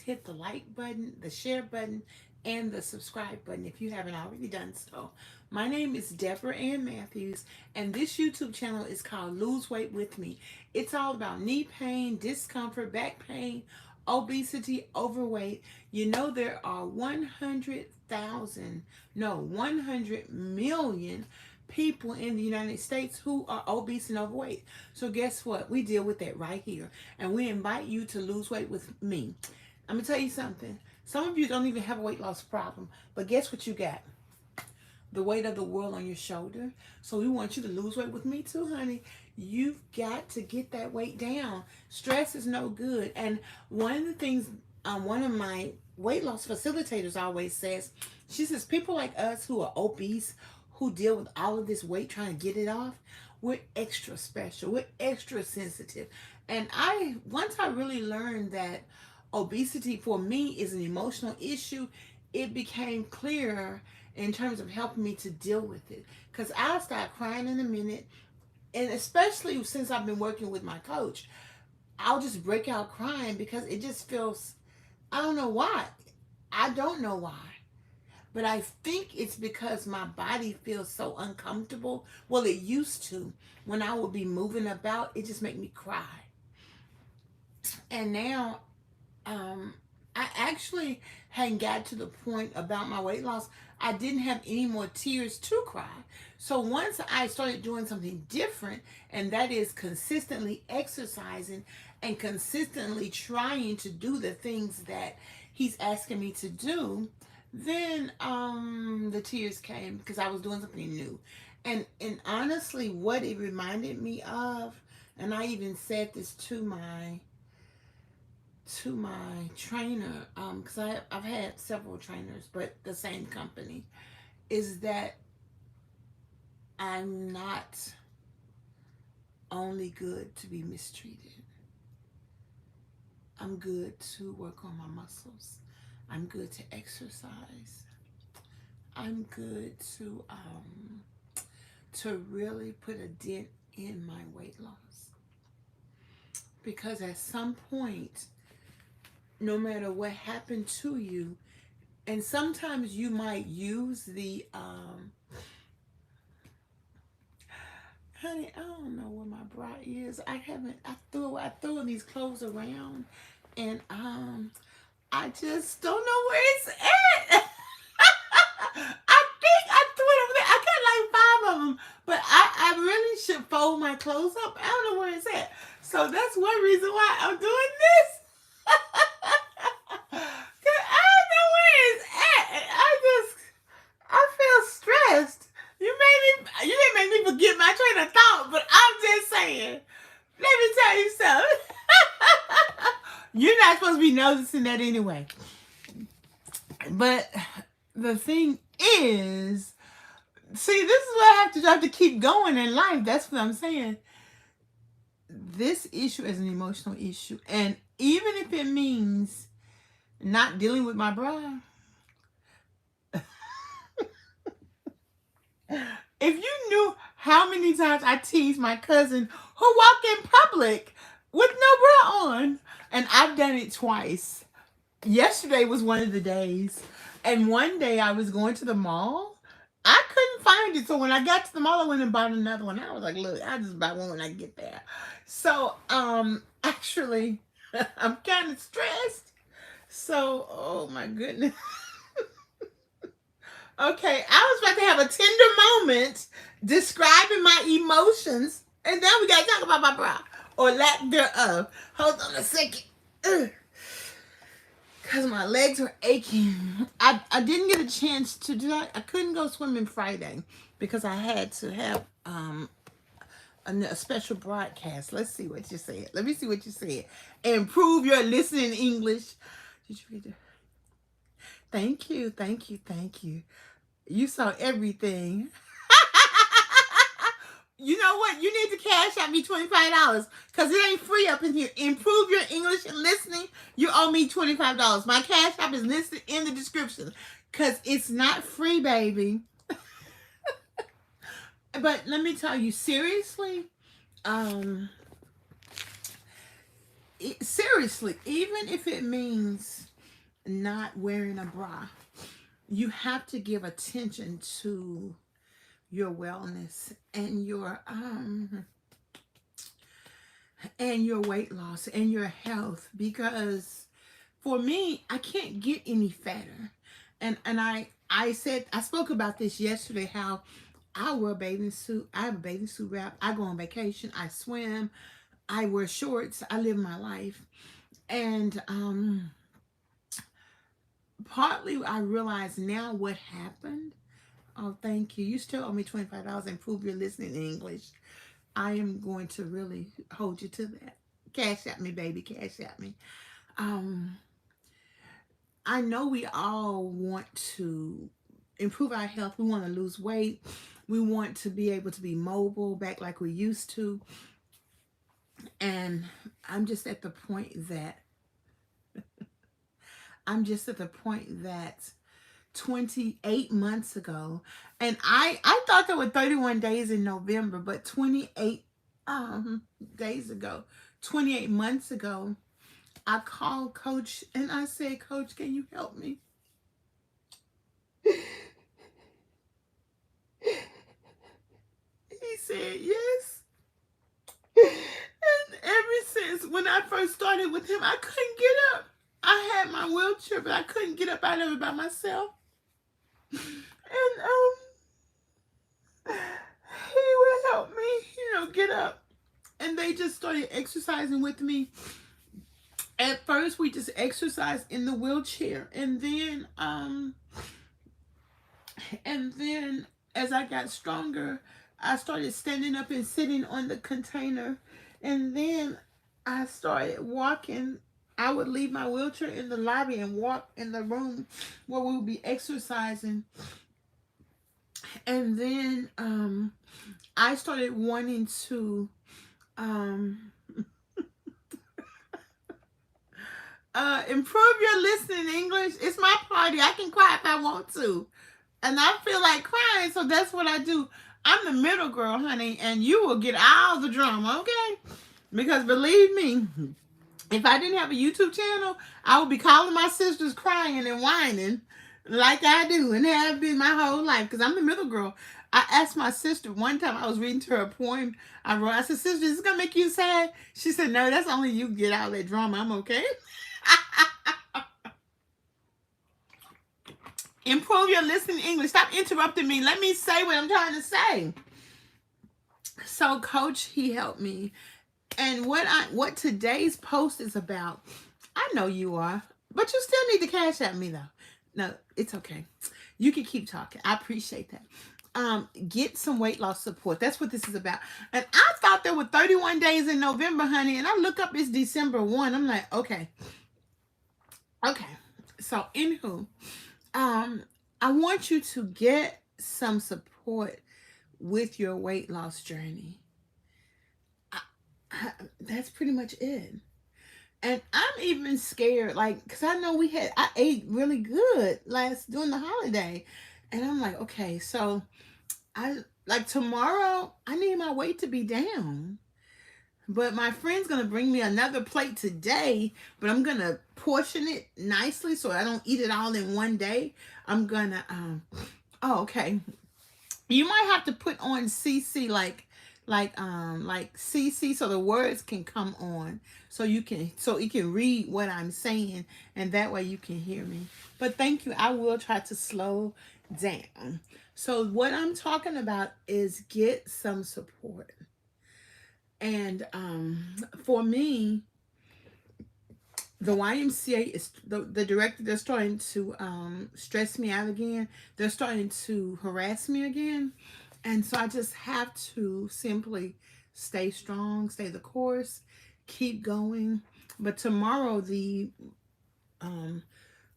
hit the like button, the share button, and the subscribe button if you haven't already done so. My name is Debra Ann Matthews, and this YouTube channel is called Lose Weight With Me. It's all about knee pain, discomfort, back pain, obesity, overweight. You know, there are 100,000, no, 100 million people in the United States who are obese and overweight. So guess what? We deal with that right here. And we invite you to lose weight with me. I'm going to tell you something. Some of you don't even have a weight loss problem. But guess what you got? The weight of the world on your shoulder. So we want you to lose weight with me too, honey. You've got to get that weight down. Stress is no good. And one of the things one of my weight loss facilitators always says, she says, people like us who are obese, who deal with all of this weight trying to get it off, we're extra special. We're extra sensitive. And once I really learned that obesity for me is an emotional issue, it became clearer in terms of helping me to deal with it. Because I'll start crying in a minute. And especially since I've been working with my coach, I'll just break out crying because it just feels, I don't know why. I don't know why. But I think it's because my body feels so uncomfortable. Well, it used to. When I would be moving about, it just made me cry. And now, I actually hadn't got to the point about my weight loss. I didn't have any more tears to cry. So once I started doing something different, and that is consistently exercising and consistently trying to do the things that he's asking me to do, then the tears came because I was doing something new. And honestly, what it reminded me of, and I even said this to my trainer, because I've had several trainers, but the same company, is that I'm not only good to be mistreated. I'm good to work on my muscles. I'm good to exercise. I'm good to really put a dent in my weight loss. Because at some point, no matter what happened to you, and sometimes you might use the honey, I don't know where my bra is. I threw these clothes around, and I just don't know where it's at. I think I threw it over there. I got like 5 of them, but I really should fold my clothes up. I don't know where it's at. So that's one reason why I'm doing this. I don't know where it's at. I feel stressed. You didn't make me forget my train of thought, but I'm just saying. Let me tell you something. You're not supposed to be noticing that anyway. But the thing is, see, this is what I have to keep going in life. That's what I'm saying. This issue is an emotional issue. And even if it means not dealing with my bra, if you knew how many times I tease my cousin who walk in public with no bra on, and I've done it twice. Yesterday was one of the days, and one day I was going to the mall. I couldn't find it, so when I got to the mall, I went and bought another one. I was like, look, I'll just buy one when I get there. So, actually, I'm kind of stressed. So, oh my goodness. Okay, I was about to have a tender moment describing my emotions, and then we got to talk about my bra, or lack thereof. Hold on a second. Because my legs are aching. I didn't get a chance to do that. I couldn't go swimming Friday because I had to have a special broadcast. Let's see what you said. Let me see what you said. Improve your listening English. Did you read it? Thank you, thank you, thank you. You saw everything. You know what? You need to cash out me $25 because it ain't free up in here. Improve your English and listening. You owe me $25. My cash app is listed in the description because it's not free, baby. But let me tell you, seriously, seriously, even if it means not wearing a bra. You have to give attention to your wellness and your weight loss and your health, because for me, I can't get any fatter. And I spoke about this yesterday, how I wear a bathing suit. I have a bathing suit wrap. I go on vacation. I swim. I wear shorts. I live my life. And partly I realize now what happened. Oh, thank you. You still owe me $25. Improve your listening in English. I am going to really hold you to that. Cash at me, baby. Cash at me. Um, I know we all want to improve our health. We want to lose weight. We want to be able to be mobile back like we used to. And I'm just at the point that 28 months ago, and I thought there were 31 days in November, but 28 days ago, 28 months ago, I called Coach and I said, Coach, can you help me? He said yes. And ever since when I first started with him, I couldn't get up. I had my wheelchair, but I couldn't get up out of it by myself. And he would help me, get up. And they just started exercising with me. At first, we just exercised in the wheelchair, and then as I got stronger, I started standing up and sitting on the container, and then I started walking. I would leave my wheelchair in the lobby and walk in the room where we would be exercising. And then I started wanting to improve your listening English. It's my party. I can cry if I want to. And I feel like crying, so that's what I do. I'm the middle girl, honey, and you will get all the drama, okay? Because believe me, if I didn't have a YouTube channel, I would be calling my sisters crying and whining like I do and have been my whole life, because I'm the middle girl. I asked my sister one time, I was reading to her a poem I wrote. I said, sister, is this going to make you sad? She said, no, that's only you get all that drama. I'm okay. Improve your listening English. Stop interrupting me. Let me say what I'm trying to say. So Coach, he helped me. And what today's post is about, I know you are, but you still need to cash at me though. No, it's okay. You can keep talking. I appreciate that. Get some weight loss support. That's what this is about. And I thought there were 31 days in November, honey, and I look up, it's December 1. I'm like, okay. So anywho, I want you to get some support with your weight loss journey. That's pretty much it. And I'm even scared, like, because I know I ate really good during the holiday. And I'm like, okay, so tomorrow, I need my weight to be down. But my friend's going to bring me another plate today, but I'm going to portion it nicely so I don't eat it all in one day. I'm going to, okay. You might have to put on CC, like CC, so the words can come on, so you can read what I'm saying, and that way you can hear me. But thank you. I will try to slow down. So what I'm talking about is get some support. And for me, the YMCA is the director. They're starting to stress me out again. They're starting to harass me again. And so I just have to simply stay strong, stay the course, keep going. But tomorrow, the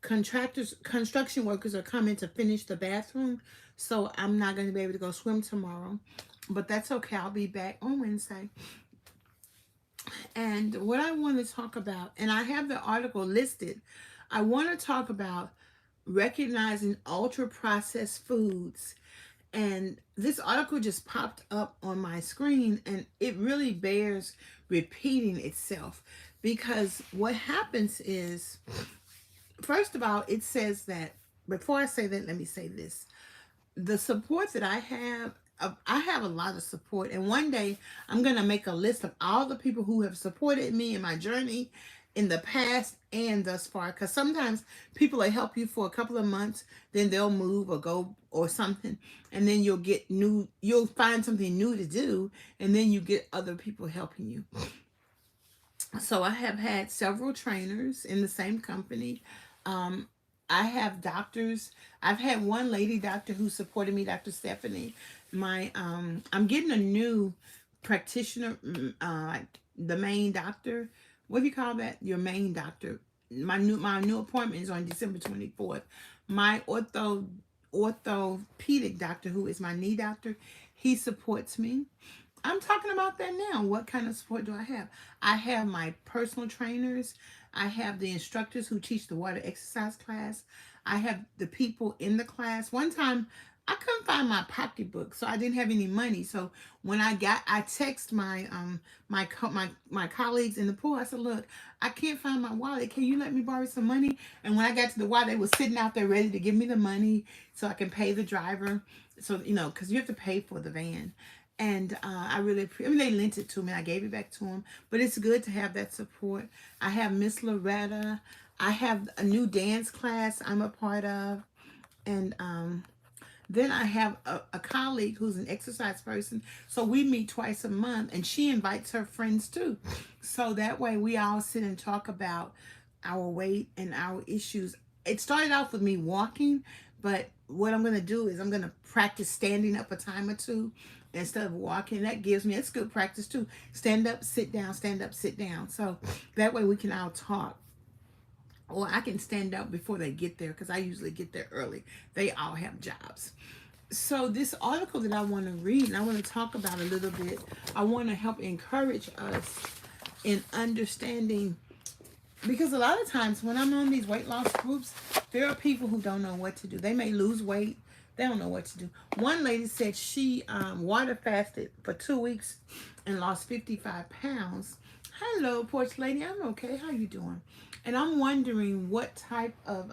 construction workers are coming to finish the bathroom. So I'm not going to be able to go swim tomorrow. But that's okay. I'll be back on Wednesday. And what I want to talk about, and I have the article listed, I want to talk about recognizing ultra-processed foods. And this article just popped up on my screen, and it really bears repeating itself, because what happens is, first of all, it says that, before I say that, let me say this. The support that I have a lot of support. And one day I'm going to make a list of all the people who have supported me in my journey in the past and thus far. Because sometimes people will help you for a couple of months, then they'll move or go or something. And then you'll find something new to do. And then you get other people helping you. So I have had several trainers in the same company. Um, I have doctors. I've had one lady doctor who supported me, Dr. Stephanie. I'm getting a new practitioner, like the main doctor. What do you call that? Your main doctor. My new appointment is on December 24th. My orthopedic doctor, who is my knee doctor, he supports me. I'm talking about that now. What kind of support do I have? I have my personal trainers. I have the instructors who teach the water exercise class. I have the people in the class. One time, I couldn't find my pocketbook, so I didn't have any money. So when I text my colleagues in the pool. I said, "Look, I can't find my wallet. Can you let me borrow some money?" And when I got to the wallet, they were sitting out there ready to give me the money so I can pay the driver. So because you have to pay for the van. And they lent it to me. I gave it back to them. But it's good to have that support. I have Miss Loretta. I have a new dance class I'm a part of. And then I have a colleague who's an exercise person. So we meet twice a month. And she invites her friends too. So that way we all sit and talk about our weight and our issues. It started off with me walking. But what I'm going to do is I'm going to practice standing up a time or two instead of walking. It's good practice too. Stand up, sit down, stand up, sit down. So that way we can all talk. Or I can stand up before they get there, because I usually get there early. They all have jobs. So this article that I want to read, and I want to talk about a little bit, I want to help encourage us in understanding, because a lot of times when I'm on these weight loss groups, there are people who don't know what to do. They may lose weight. They don't know what to do. One lady said she water fasted for 2 weeks and lost 55 pounds. Hello, porch lady. I'm okay. How you doing? And I'm wondering what type of,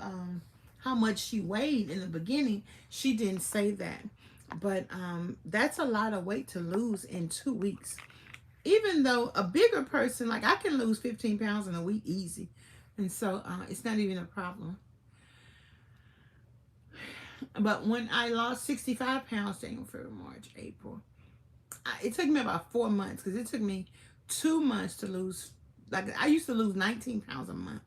how much she weighed in the beginning. She didn't say that. But that's a lot of weight to lose in 2 weeks. Even though a bigger person, like I can lose 15 pounds in a week easy. And so it's not even a problem. But when I lost 65 pounds, January, February, March, April, it took me about 4 months, because it took me 2 months to lose. Like I used to lose 19 pounds a month.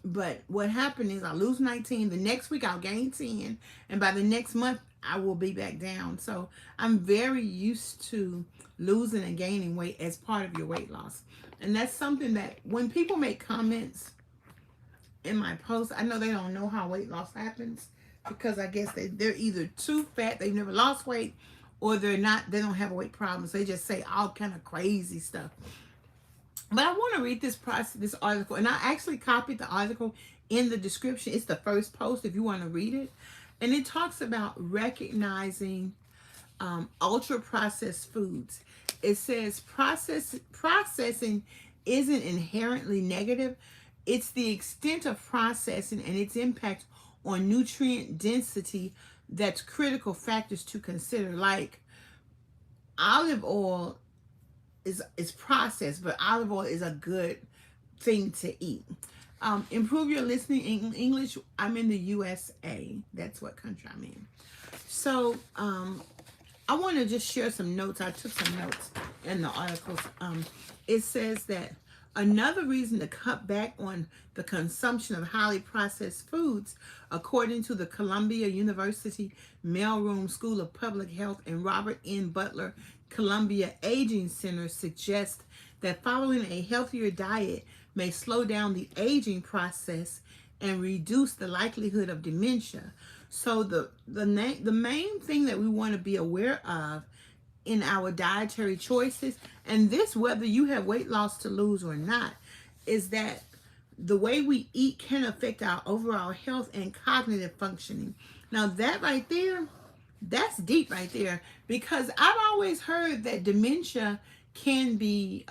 But what happened is I lose 19. The next week I'll gain 10. And by the next month, I will be back down. So I'm very used to losing and gaining weight as part of your weight loss. And that's something that when people make comments in my posts, I know they don't know how weight loss happens, because I guess they're either too fat, they've never lost weight, or they don't have a weight problem. So they just say all kind of crazy stuff. But I want to read this article, and I actually copied the article in the description. It's the first post if you want to read it. And it talks about recognizing ultra-processed foods. It says processing isn't inherently negative. It's the extent of processing and its impact on nutrient density that's critical factors to consider. Like olive oil is processed, but olive oil is a good thing to eat. Improve your listening in English. I'm in the USA. That's what country I'm in. So I want to just share some notes. I took some notes in the articles. It says that another reason to cut back on the consumption of highly processed foods, according to the Columbia University Mailroom School of Public Health and Robert N. Butler Columbia Aging Center, suggests that following a healthier diet may slow down the aging process and reduce the likelihood of dementia. So the main thing that we want to be aware of in our dietary choices, and this whether you have weight loss to lose or not, is that the way we eat can affect our overall health and cognitive functioning. Now that right there, that's deep right there, because I've always heard that dementia can be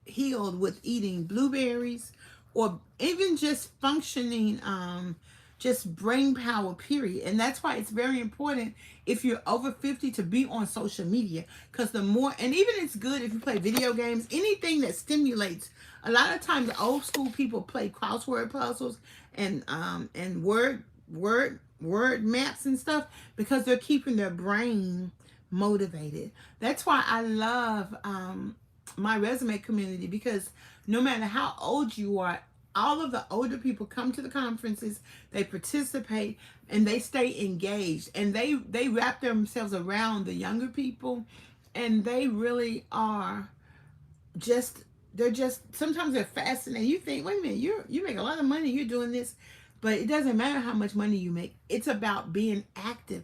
healed with eating blueberries or even just functioning, just brain power, period. And that's why it's very important if you're over 50 to be on social media, because the more, and even it's good if you play video games, anything that stimulates. A lot of times old school people play crossword puzzles and word maps and stuff, because they're keeping their brain motivated. That's why I love my resume community, because no matter how old you are, all of the older people come to the conferences, they participate, and they stay engaged, and they wrap themselves around the younger people, and they really are just, they're just, sometimes they're fascinating. You think, wait a minute, you make a lot of money, you're doing this, but it doesn't matter how much money you make. It's about being active,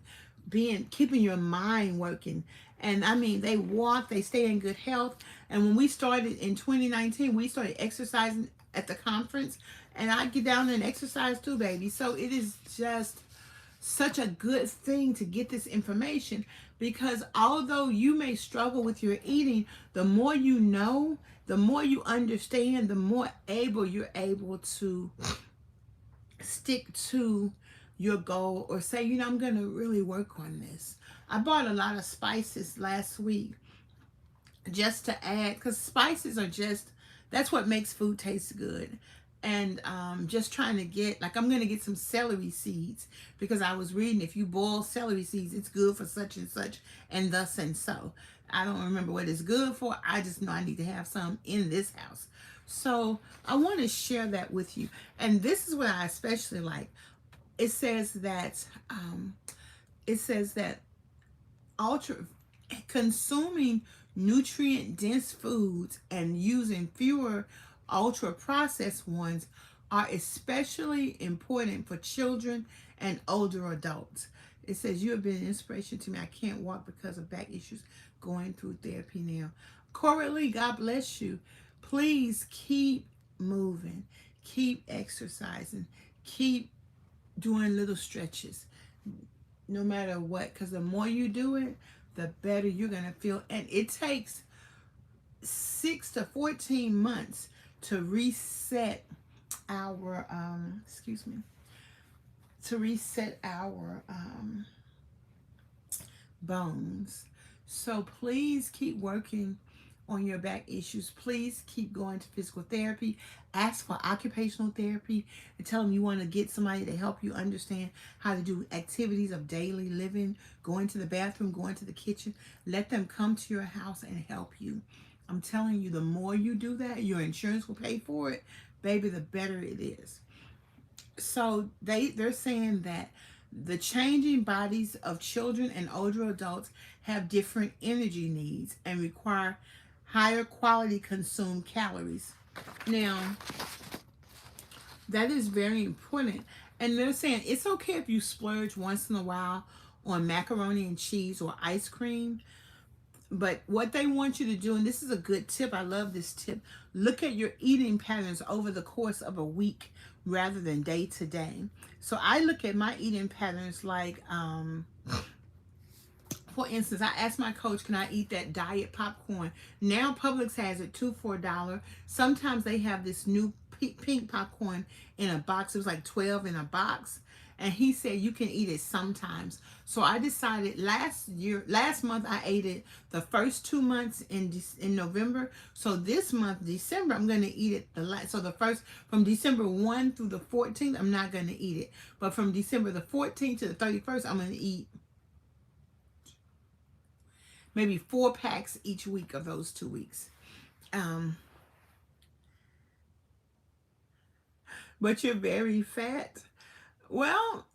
keeping your mind working. And I mean, they walk, they stay in good health. And when we started in 2019, we started exercising at the conference, and I get down there and exercise too, baby. So it is just such a good thing to get this information, because although you may struggle with your eating, the more you know, the more you understand, the more you're able to stick to your goal, or say, you know, I'm going to really work on this. I bought a lot of spices last week just to add, because spices are just, that's what makes food taste good. And just trying to get, like, I'm going to get some celery seeds, because I was reading if you boil celery seeds, it's good for such and such, and thus and so. I don't remember what it's good for. I just know I need to have some in this house. So I want to share that with you. And this is what I especially like. It says that consuming nutrient dense foods and using fewer ultra processed ones are especially important for children and older adults. It says, you have been an inspiration to me. I can't walk because of back issues, going through therapy now. Coralie, God bless you. Please keep moving, keep exercising, keep doing little stretches, no matter what, because the more you do it, the better you're going to feel. And it takes 6 to 14 months to reset our bones. So please keep working on your back issues. Please keep going to physical therapy. Ask for occupational therapy, and tell them you want to get somebody to help you understand how to do activities of daily living, going to the bathroom, going to the kitchen. Let them come to your house and help you. I'm telling you, the more you do that, your insurance will pay for it, baby, the better it is. So they're saying that the changing bodies of children and older adults have different energy needs and require higher quality consumed calories. Now, that is very important. And they're saying it's okay if you splurge once in a while on macaroni and cheese or ice cream. But what they want you to do, and this is a good tip, I love this tip, look at your eating patterns over the course of a week rather than day to day. So I look at my eating patterns like, for instance, I asked my coach, can I eat that diet popcorn? Now Publix has it $2 for $1. Sometimes they have this new pink popcorn in a box. It was like 12 in a box. And he said you can eat it sometimes. So I decided last month I ate it the first 2 months in November. So this month, December, I'm going to eat it so the first, from December 1 through the 14th, I'm not going to eat it. But from December the 14th to the 31st, I'm going to eat maybe 4 packs each week of those 2 weeks. But you're very fat. Well,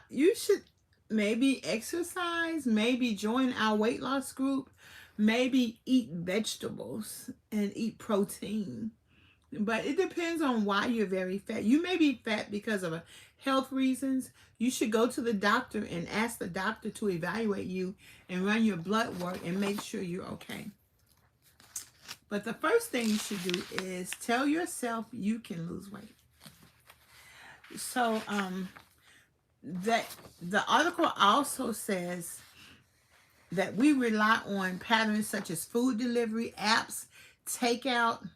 you should maybe exercise, maybe join our weight loss group, maybe eat vegetables and eat protein. But it depends on why you're very fat. You may be fat because of health reasons. You should go to the doctor and ask the doctor to evaluate you and run your blood work and make sure you're okay. But the first thing you should do is tell yourself you can lose weight. So, that the article also says that we rely on patterns such as food delivery, apps, takeout,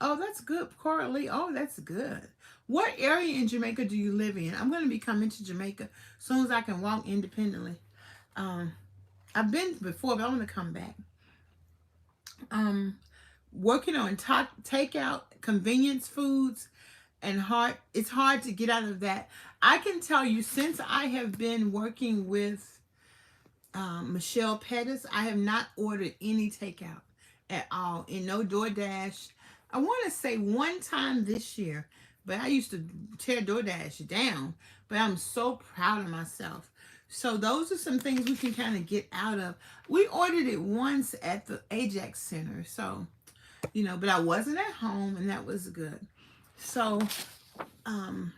Oh, that's good, Coralie. Oh, that's good. What area in Jamaica do you live in? I'm going to be coming to Jamaica as soon as I can walk independently. Um, I've been before, but I want to come back. Um, Working on takeout, convenience foods, and it's hard to get out of that. I can tell you, since I have been working with Michelle Pettis, I have not ordered any takeout at all, and no DoorDash. I want to say one time this year, but I used to tear DoorDash down. But I'm so proud of myself. So those are some things we can kind of get out of. We ordered it once at the Ajax Center, so but I wasn't at home, and that was good. So, um,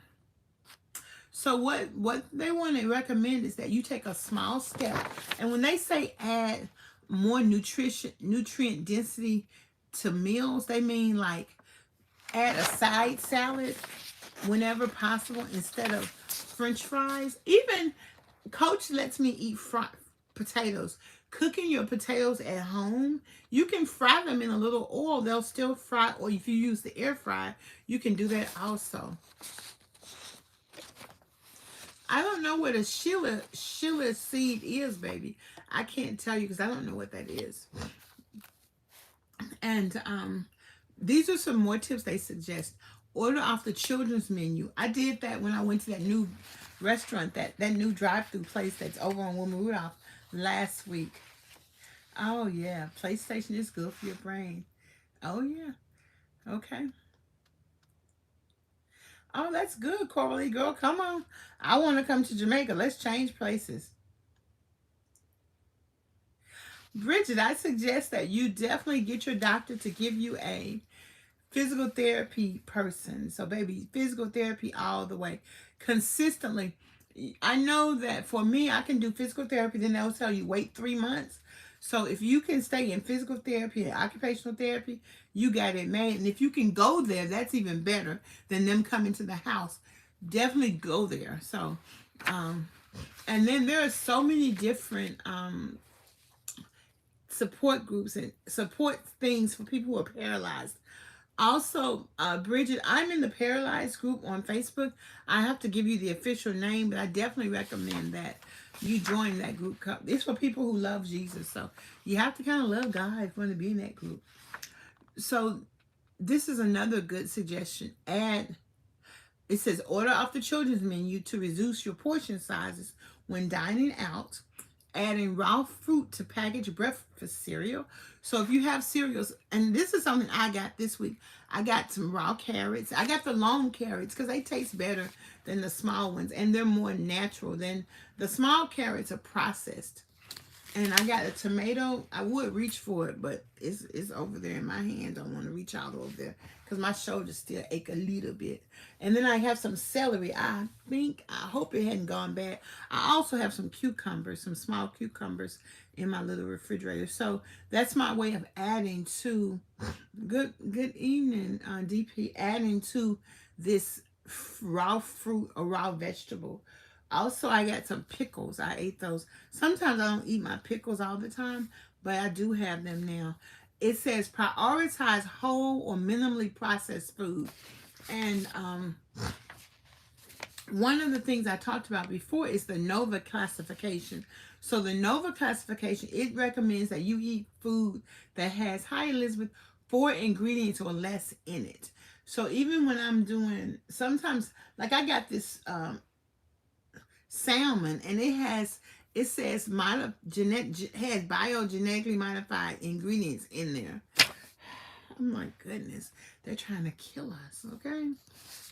so what they want to recommend is that you take a small step, and when they say add more nutrient density to meals, they mean like add a side salad whenever possible instead of French fries. Even Coach lets me eat fried potatoes. Cooking your potatoes at home, you can fry them in a little oil. They'll still fry, or if you use the air fryer, you can do that also. I don't know what a Sheila seed is, baby. I can't tell you because I don't know what that is. And these are some more tips they suggest. Order off the children's menu. I did that when I went to that new restaurant, that new drive-through place that's over on Woman Rudolph last week. Oh yeah, PlayStation is good for your brain. Oh yeah. Okay. Oh, that's good, Coralie. Girl, come on. I want to come to Jamaica. Let's change places. Bridget, I suggest that you definitely get your doctor to give you a physical therapy person. So, baby, physical therapy all the way. Consistently. I know that for me, I can do physical therapy, then they'll tell you wait 3 months. So if you can stay in physical therapy and occupational therapy, you got it made. And if you can go there, that's even better than them coming to the house. Definitely go there. So, and then there are so many different support groups and support things for people who are paralyzed. Also, Bridget, I'm in the paralyzed group on Facebook. I have to give you the official name, but I definitely recommend that you join that group. It's for people who love Jesus. So you have to kind of love God if you want to be in that group. So this is another good suggestion. It says order off the children's menu to reduce your portion sizes when dining out. Adding raw fruit to packaged breakfast cereal. So if you have cereals, and this is something I got this week. I got some raw carrots. I got the long carrots because they taste better than the small ones, and they're more natural than the small carrots are processed. And I got a tomato. I would reach for it, but it's over there in my hand. Don't want to reach out over there because my shoulders still ache a little bit. And then I have some celery. I hope it hadn't gone bad. I also have some cucumbers, some small cucumbers in my little refrigerator. So that's my way of adding to, good evening, DP, adding to this raw fruit or raw vegetable. Also, I got some pickles. I ate those. Sometimes I don't eat my pickles all the time, but I do have them now. It says prioritize whole or minimally processed food. And one of the things I talked about before is the NOVA classification. So the NOVA classification, it recommends that you eat food that has, hi Elizabeth, 4 ingredients or less in it. So even when I'm doing, sometimes, like I got this salmon, and it says has biogenetically modified ingredients in there. Oh my goodness, they're trying to kill us, okay?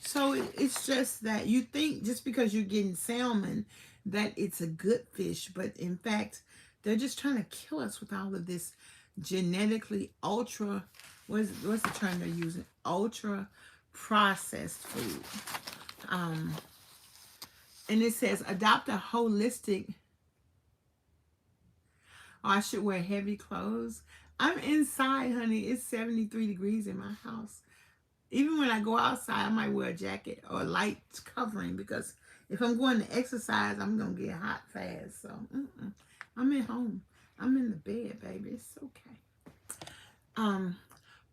So it's just that you think just because you're getting salmon that it's a good fish, but in fact, they're just trying to kill us with all of this genetically ultra, what's the term they're using? Ultra processed food. And it says, adopt a holistic, I should wear heavy clothes. I'm inside, honey. It's 73 degrees in my house. Even when I go outside, I might wear a jacket or a light covering because if I'm going to exercise, I'm going to get hot fast. So I'm at home. I'm in the bed, baby. It's okay.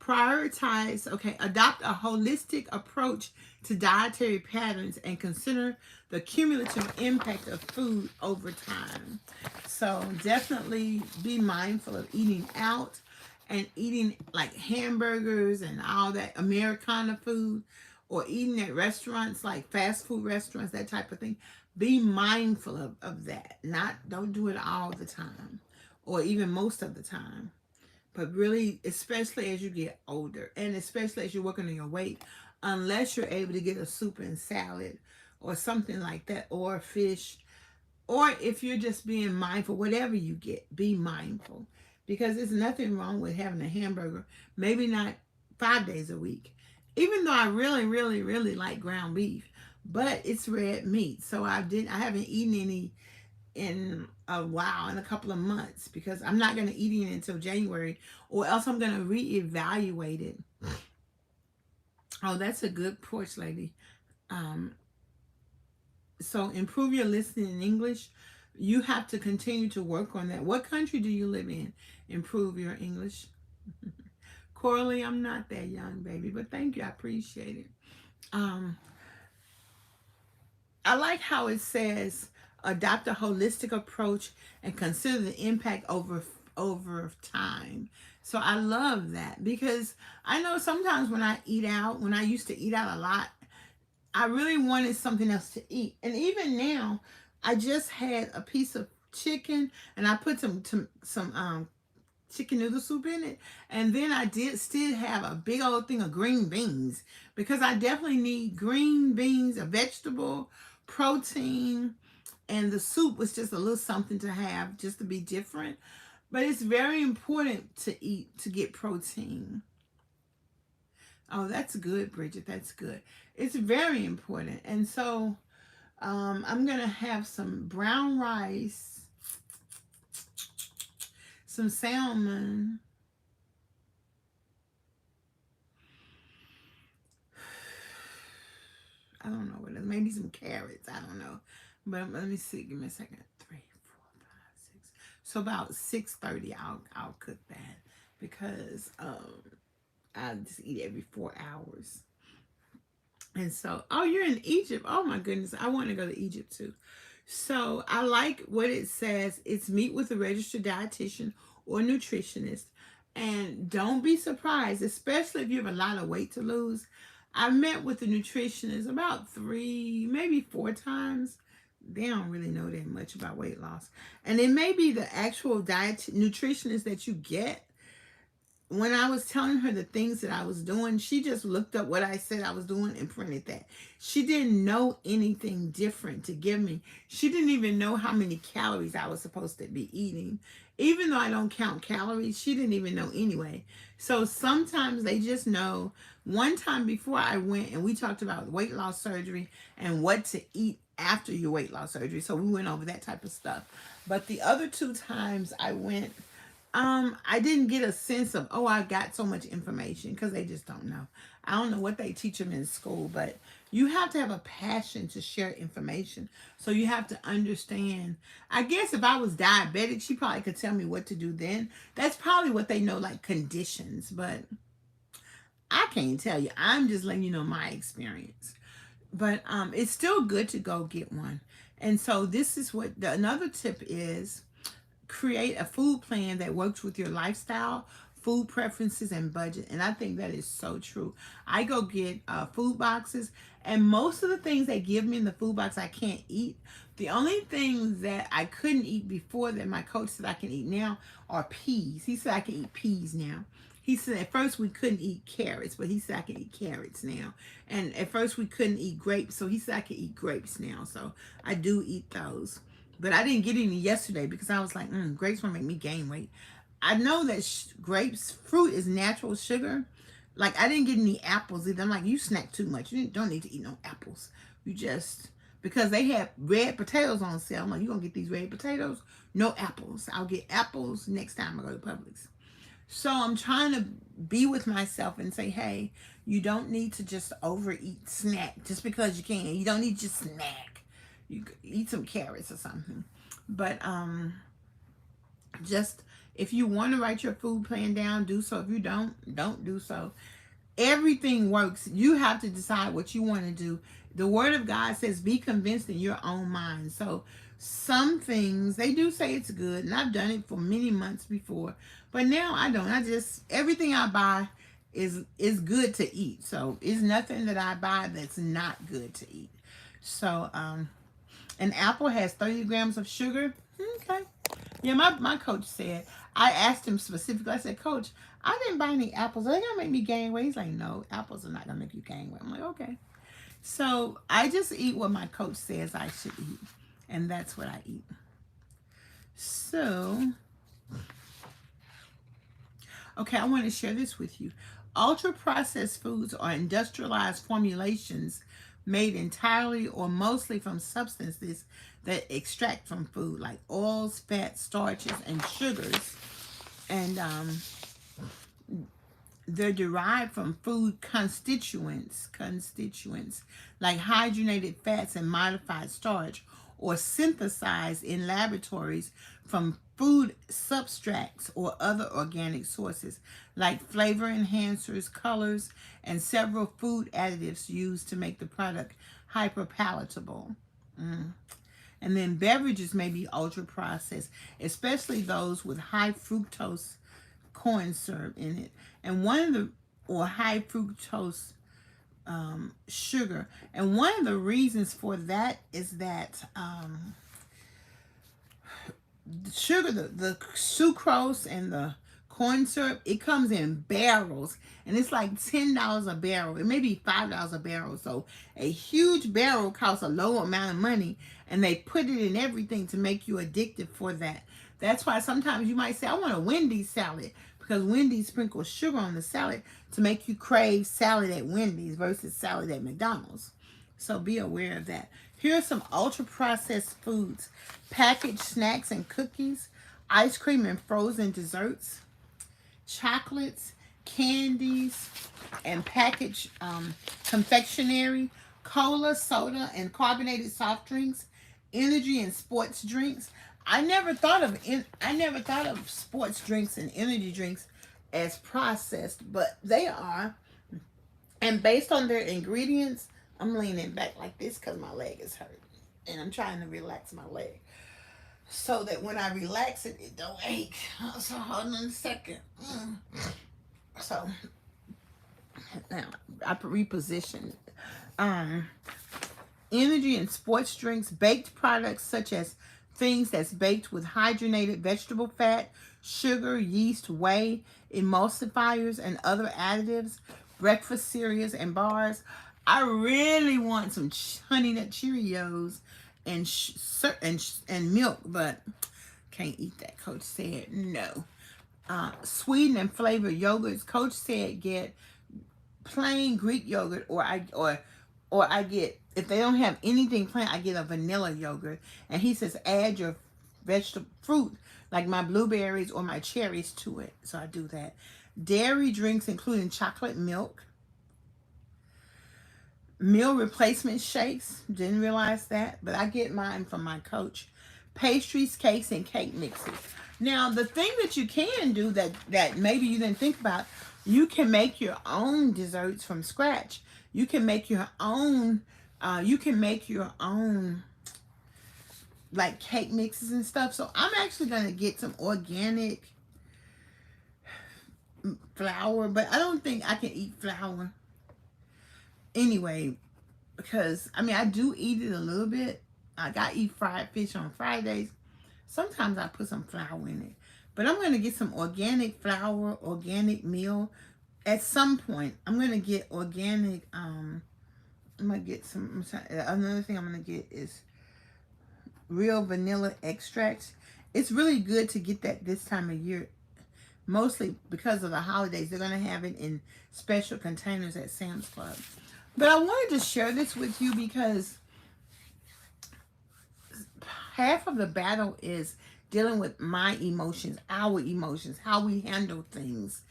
Prioritize, okay, adopt a holistic approach to dietary patterns and consider the cumulative impact of food over time. So definitely be mindful of eating out and eating like hamburgers and all that Americana food, or eating at restaurants like fast food restaurants, that type of thing. Be mindful of that. Don't do it all the time or even most of the time. But really, especially as you get older and especially as you're working on your weight, unless you're able to get a soup and salad or something like that, or fish, or if you're just being mindful, whatever you get, be mindful. Because there's nothing wrong with having a hamburger, maybe not 5 days a week. Even though I really, really, really like ground beef, but it's red meat. So I haven't eaten any in a while, in a couple of months, because I'm not going to eat it until January, or else I'm going to reevaluate it. Oh, that's a good porch lady. So improve your listening in English. You have to continue to work on that. What country do you live in? Improve your English. Coralie, I'm not that young, baby, but thank you. I appreciate it. I like how it says adopt a holistic approach and consider the impact over time. So I love that, because I know sometimes when I eat out, when I used to eat out a lot, I really wanted something else to eat. And even now, I just had a piece of chicken and I put some chicken noodle soup in it. And then I did still have a big old thing of green beans, because I definitely need green beans, a vegetable, protein, and the soup was just a little something to have just to be different. But it's very important to eat to get protein. Oh, that's good, Bridget. That's good. It's very important. And so I'm going to have some brown rice, some salmon, I don't know what it is. Maybe some carrots. I don't know. But let me see. Give me a second. 3, 4, 5, 6. So about 6:30, I'll cook that, because I just eat every 4 hours. And so, oh, you're in Egypt. Oh my goodness. I want to go to Egypt too. So I like what it says. It's meet with a registered dietitian or nutritionist. And don't be surprised, especially if you have a lot of weight to lose. I met with the nutritionist about 3, maybe 4 times. They don't really know that much about weight loss. And it may be the actual nutritionist that you get. When I was telling her the things that I was doing, she just looked up what I said I was doing and printed that. She didn't know anything different to give me. She didn't even know how many calories I was supposed to be eating. Even though I don't count calories, she didn't even know anyway. So sometimes they just know. One time before I went and we talked about weight loss surgery and what to eat after your weight loss surgery. So we went over that type of stuff. But the other 2 times I went, I didn't get a sense of, oh, I got so much information, because they just don't know. I don't know what they teach them in school, but you have to have a passion to share information. So you have to understand. I guess if I was diabetic, she probably could tell me what to do then. That's probably what they know, like conditions, but I can't tell you. I'm just letting you know my experience. But it's still good to go get one. And so this is what another tip is. Create a food plan that works with your lifestyle, food preferences, and budget. And I think that is so true. I go get food boxes, and most of the things they give me in the food box I can't eat. The only things that I couldn't eat before that my coach said I can eat now are peas. He said I can eat peas now. He said at first we couldn't eat carrots, but he said I can eat carrots now. And at first we couldn't eat grapes, so he said I can eat grapes now. So I do eat those. But I didn't get any yesterday because I was like, grapes will make me gain weight. I know that grapes, fruit is natural sugar. Like, I didn't get any apples either. I'm like, you snack too much. You don't need to eat no apples. You just, because they have red potatoes on sale. I'm like, you going to get these red potatoes? No apples. I'll get apples next time I go to Publix. So I'm trying to be with myself and say, hey, you don't need to just overeat snack just because you can. You don't need to just snack. You eat some carrots or something. But just If you want to write your food plan down, do so. If you don't do so. Everything works. You have to decide what you want to do. The word of God says, be convinced in your own mind. So some things, they do say it's good, and I've done it for many months before, but now I don't. I just, everything I buy is good to eat. So it's nothing that I buy that's not good to eat. So an apple has 30 grams of sugar. Okay. Yeah, my coach said, I asked him specifically, I said, Coach, I didn't buy any apples. Are they going to make me gain weight? He's like, no, apples are not going to make you gain weight. I'm like, okay. So I just eat what my coach says I should eat. And that's what I eat. So, okay, I want to share this with you. Ultra-processed foods are industrialized formulations made entirely or mostly from substances that extract from food, like oils, fats, starches, and sugars. And they're derived from food constituents like hydrogenated fats and modified starch, or synthesized in laboratories from food substrates or other organic sources, like flavor enhancers, colors, and several food additives used to make the product hyper-palatable. And then beverages may be ultra-processed, especially those with high fructose corn syrup in it, and high fructose sugar. And one of the reasons for that is that the sugar, the sucrose and the corn syrup, it comes in barrels, and it's like $10 a barrel. It may be $5 a barrel. So a huge barrel costs a low amount of money, and they put it in everything to make you addicted for that. That's why sometimes you might say, I want a Wendy's salad, because Wendy's sprinkles sugar on the salad to make you crave salad at Wendy's versus salad at McDonald's. So be aware of that. Here are some ultra-processed foods: packaged snacks and cookies, ice cream and frozen desserts, chocolates, candies, and packaged confectionery, cola, soda, and carbonated soft drinks, energy and sports drinks. I never thought of sports drinks and energy drinks as processed, but they are. And based on their ingredients, I'm leaning back like this because my leg is hurt, and I'm trying to relax my leg so that when I relax it, it don't ache. So hold on a second. So now I reposition. Energy and sports drinks, baked products such as things that's baked with hydrogenated vegetable fat, sugar, yeast, whey, emulsifiers, and other additives, breakfast cereals and bars. I really want some Honey Nut Cheerios and milk, but can't eat that. Coach said no. Sweetened and flavored yogurts. Coach said get plain Greek yogurt, or I get, if they don't have anything plain, I get a vanilla yogurt. And he says add your vegetable fruit, like my blueberries or my cherries, to it. So I do that. Dairy drinks, including chocolate milk. Meal replacement shakes. Didn't realize that, but I get mine from my coach. Pastries, cakes, and cake mixes. Now, the thing that you can do that maybe you didn't think about, you can make your own desserts from scratch. You can make your own, like cake mixes and stuff. So I'm actually going to get some organic flour, but I don't think I can eat flour anyway, because I mean, I do eat it a little bit. I got to eat fried fish on Fridays. Sometimes I put some flour in it, but I'm going to get some organic flour, organic meal. At some point, I'm going to get organic, I'm going to get some, another thing I'm going to get is real vanilla extracts. It's really good to get that this time of year, mostly because of the holidays. They're going to have it in special containers at Sam's Club. But I wanted to share this with you because half of the battle is dealing with my emotions, our emotions, how we handle things.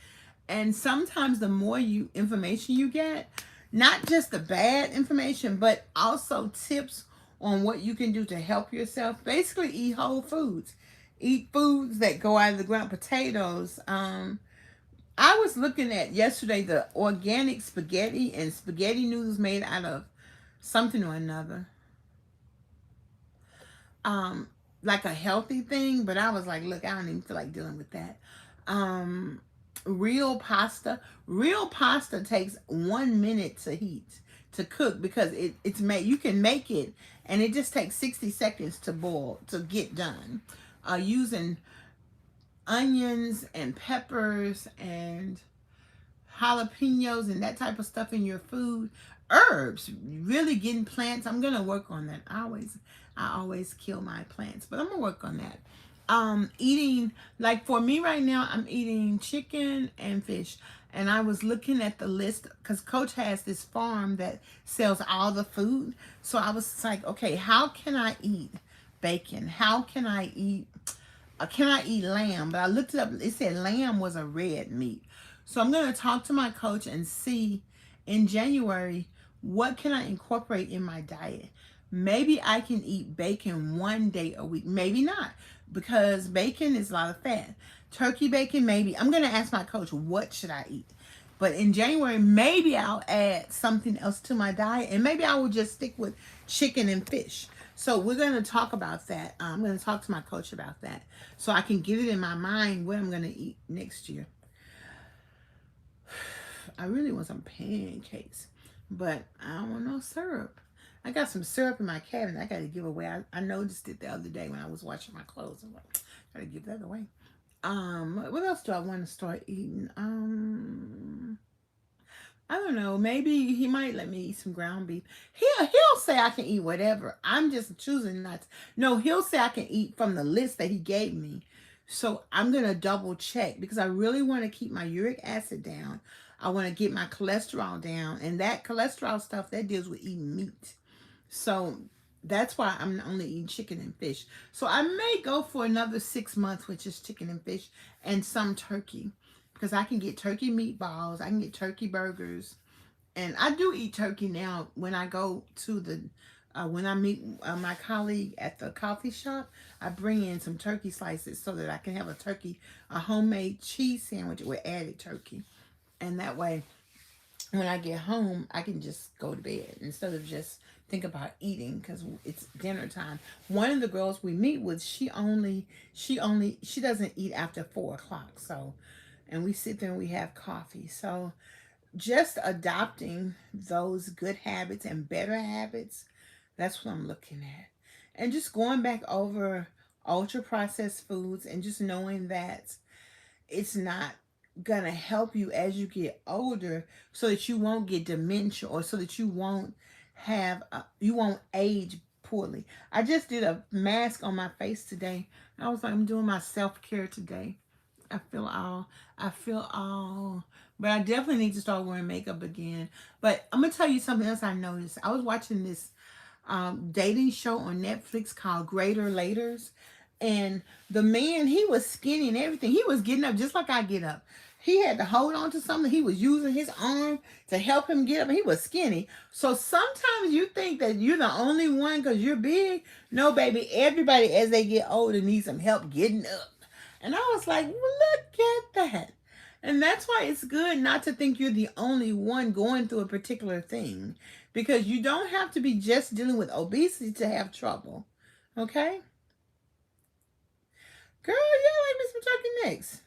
And sometimes the more information you get, not just the bad information, but also tips on what you can do to help yourself. Basically, eat whole foods. eat foods that go out of the ground. Potatoes. I was looking at yesterday the organic spaghetti and spaghetti noodles made out of something or another. Um, like a healthy thing, but I was like, look, I don't even feel like dealing with that. Um, real pasta. Real pasta takes 1 minute to heat, to cook, because it's made, you can make it and it just takes 60 seconds to boil, to get done. Using onions and peppers and jalapenos and that type of stuff in your food. Herbs, really getting plants. I'm gonna work on that. I always kill my plants, but I'm gonna work on that. Eating, like for me right now, I'm eating chicken and fish. And I was looking at the list because Coach has this farm that sells all the food. So I was like, okay, how can I eat bacon? How can I eat? Can I eat lamb? But I looked it up. It said lamb was a red meat. So I'm going to talk to my coach and see in January, what can I incorporate in my diet? Maybe I can eat bacon 1 day a week. Maybe not, because bacon is a lot of fat. Turkey bacon, maybe. I'm going to ask my coach, what should I eat? But in January, maybe I'll add something else to my diet. And maybe I will just stick with chicken and fish. So we're going to talk about that. I'm going to talk to my coach about that, so I can get it in my mind what I'm going to eat next year. I really want some pancakes, but I don't want no syrup. I got some syrup in my cabinet I got to give away. I noticed it the other day when I was washing my clothes. I'm like, I got to give that away. What else do I want to start eating? I don't know. Maybe he might let me eat some ground beef. He'll say I can eat whatever. I'm just choosing not to. No, he'll say I can eat from the list that he gave me. So I'm going to double check, because I really want to keep my uric acid down. I want to get my cholesterol down. And that cholesterol stuff, that deals with eating meat. So that's why I'm only eating chicken and fish. So I may go for another 6 months, which is chicken and fish and some turkey. Because I can get turkey meatballs, I can get turkey burgers, and I do eat turkey now when I go to the, when I meet my colleague at the coffee shop. I bring in some turkey slices so that I can have a homemade cheese sandwich with added turkey. And that way, when I get home, I can just go to bed instead of just think about eating, because it's dinner time. One of the girls we meet with, she doesn't eat after 4 o'clock, so. And we sit there and we have coffee. So just adopting those good habits and better habits, that's what I'm looking at. And just going back over ultra processed foods and just knowing that it's not gonna help you as you get older, so that you won't get dementia, or so that you won't age poorly. I just did a mask on my face today. I was like, I'm doing my self-care today. I feel all, but I definitely need to start wearing makeup again. But I'm gonna tell you something else I noticed. I was watching this dating show on Netflix called Greater Laters, and the man, he was skinny and everything. He was getting up just like I get up. He had to hold on to something. He was using his arm to help him get up. He was skinny. So sometimes you think that you're the only one because you're big. No, baby, everybody as they get older needs some help getting up. And I was like, well, look at that. And that's why it's good not to think you're the only one going through a particular thing. Because you don't have to be just dealing with obesity to have trouble. Okay? Girl, y'all like me some turkey necks.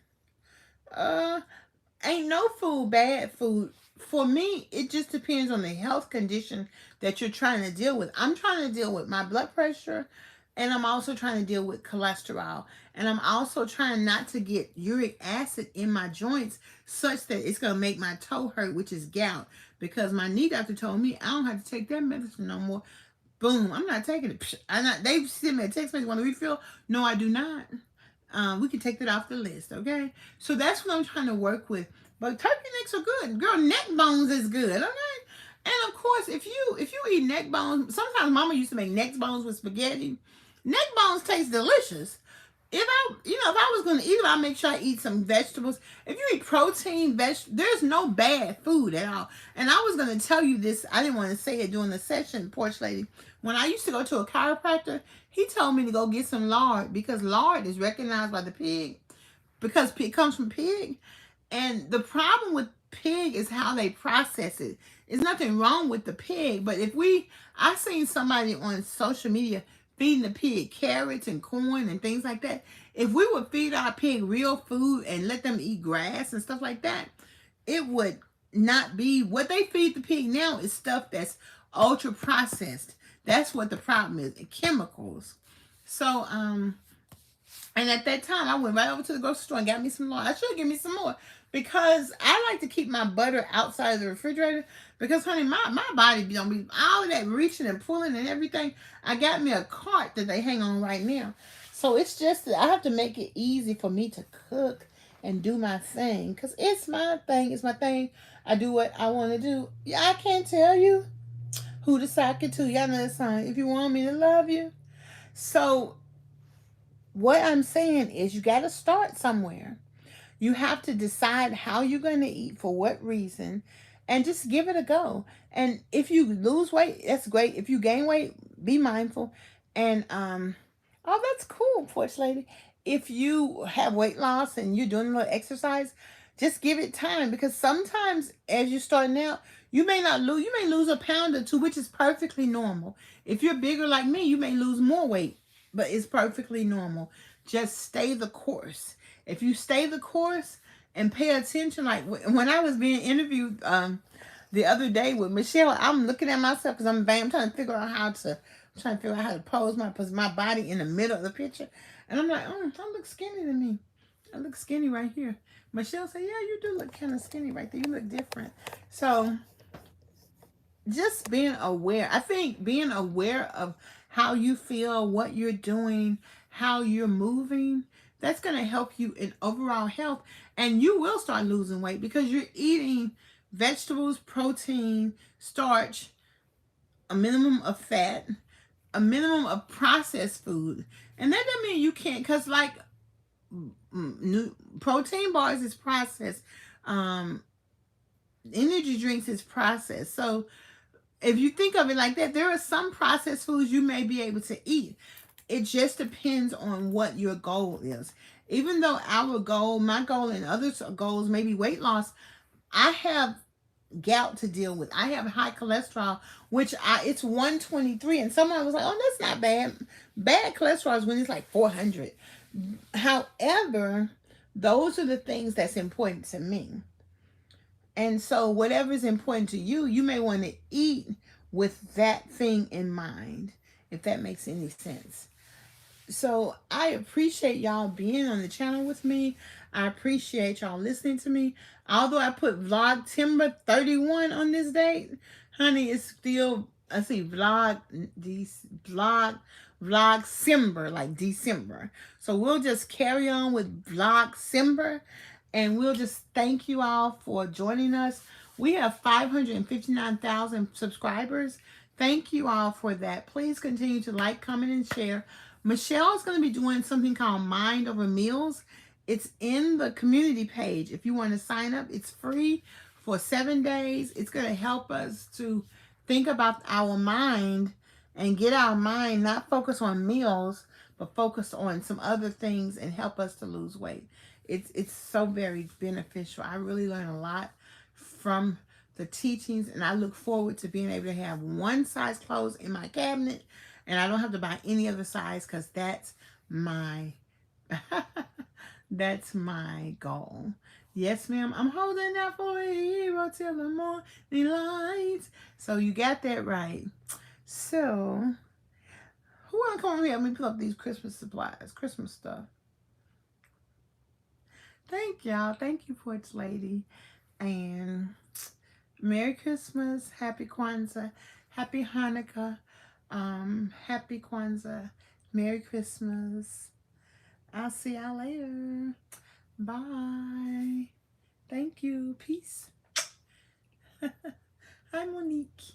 Ain't no food bad food. For me, it just depends on the health condition that you're trying to deal with. I'm trying to deal with my blood pressure, and I'm also trying to deal with cholesterol. And I'm also trying not to get uric acid in my joints such that it's going to make my toe hurt, which is gout. Because my knee doctor told me I don't have to take that medicine no more. Boom, I'm not taking it. They sent me a text message, want to refill? No, I do not. We can take that off the list, okay? So that's what I'm trying to work with. But turkey necks are good. Girl, neck bones is good, okay? And of course, if you eat neck bones, sometimes Mama used to make neck bones with spaghetti. Neck bones taste delicious. if I was going to eat, I'd make sure I eat some vegetables. If you eat protein, there's no bad food at all. And I was going to tell you this. I didn't want to say it during the session, porch lady. When I used to go to a chiropractor, he told me to go get some lard because lard is recognized by the pig because it comes from pig. And the problem with pig is how they process it. There's nothing wrong with the pig, but I seen somebody on social media feeding the pig carrots and corn and things like that. If we would feed our pig real food and let them eat grass and stuff like that, it would not be what they feed the pig now is stuff that's ultra processed. That's what the problem is, chemicals. So, and at that time, I went right over to the grocery store and got me some more. I should give me some more because I like to keep my butter outside of the refrigerator because, honey, my body don't be all of that reaching and pulling and everything. I got me a cart that they hang on right now. So it's just that I have to make it easy for me to cook and do my thing because it's my thing. It's my thing. I do what I want to do. Yeah, I can't tell you who to sock it to. Y'all know the song. If you want me to love you. So what I'm saying is you got to start somewhere. You have to decide how you're going to eat for what reason and just give it a go. And if you lose weight, that's great. If you gain weight, be mindful. And oh, that's cool, porch lady. If you have weight loss and you're doing a little exercise, just give it time because sometimes as you're starting out, you may lose a pound or two, which is perfectly normal. If you're bigger like me, you may lose more weight, but it's perfectly normal. Just stay the course. If you stay the course and pay attention, like when I was being interviewed the other day with Michelle, I'm looking at myself because I'm trying to figure out how to pose my body in the middle of the picture, and I'm like, I look skinny to me. I look skinny right here. Michelle said, yeah, you do look kind of skinny right there. You look different. So just being aware. I think being aware of how you feel, what you're doing, how you're moving, that's going to help you in overall health. And you will start losing weight because you're eating vegetables, protein, starch, a minimum of fat, a minimum of processed food. And that doesn't mean you can't, because like protein bars is processed. Energy drinks is processed. So if you think of it like that, there are some processed foods you may be able to eat. It just depends on what your goal is. Even though my goal and others' goals may be weight loss, I have gout to deal with. I have high cholesterol, which it's 123. And someone was like, oh, that's not bad. Bad cholesterol is when it's like 400. However, those are the things that's important to me. And so whatever is important to you, you may want to eat with that thing in mind, if that makes any sense. So I appreciate y'all being on the channel with me. I appreciate y'all listening to me. Although I put Vlog Timber 31 on this date, honey, it's still, I see Vlog Simber, like December. So we'll just carry on with Vlog Simber. And we'll just thank you all for joining us. We have 559,000 subscribers. Thank you all for that. Please continue to like, comment, and share. Michelle is going to be doing something called Mind Over Meals. It's in the community page. If you want to sign up, it's free for 7 days. It's going to help us to think about our mind and get our mind not focused on meals, but focused on some other things and help us to lose weight. It's so very beneficial. I really learned a lot from the teachings, and I look forward to being able to have one size clothes in my cabinet, and I don't have to buy any other size because that's my that's my goal. Yes, ma'am. I'm holding out for a hero till the morning lights. So you got that right. So who want to come over here and help me put up these Christmas supplies, Christmas stuff? Thank y'all. Thank you, Porch Lady. And Merry Christmas. Happy Kwanzaa. Happy Hanukkah. Happy Kwanzaa. Merry Christmas. I'll see y'all later. Bye. Thank you. Peace. Hi, Monique.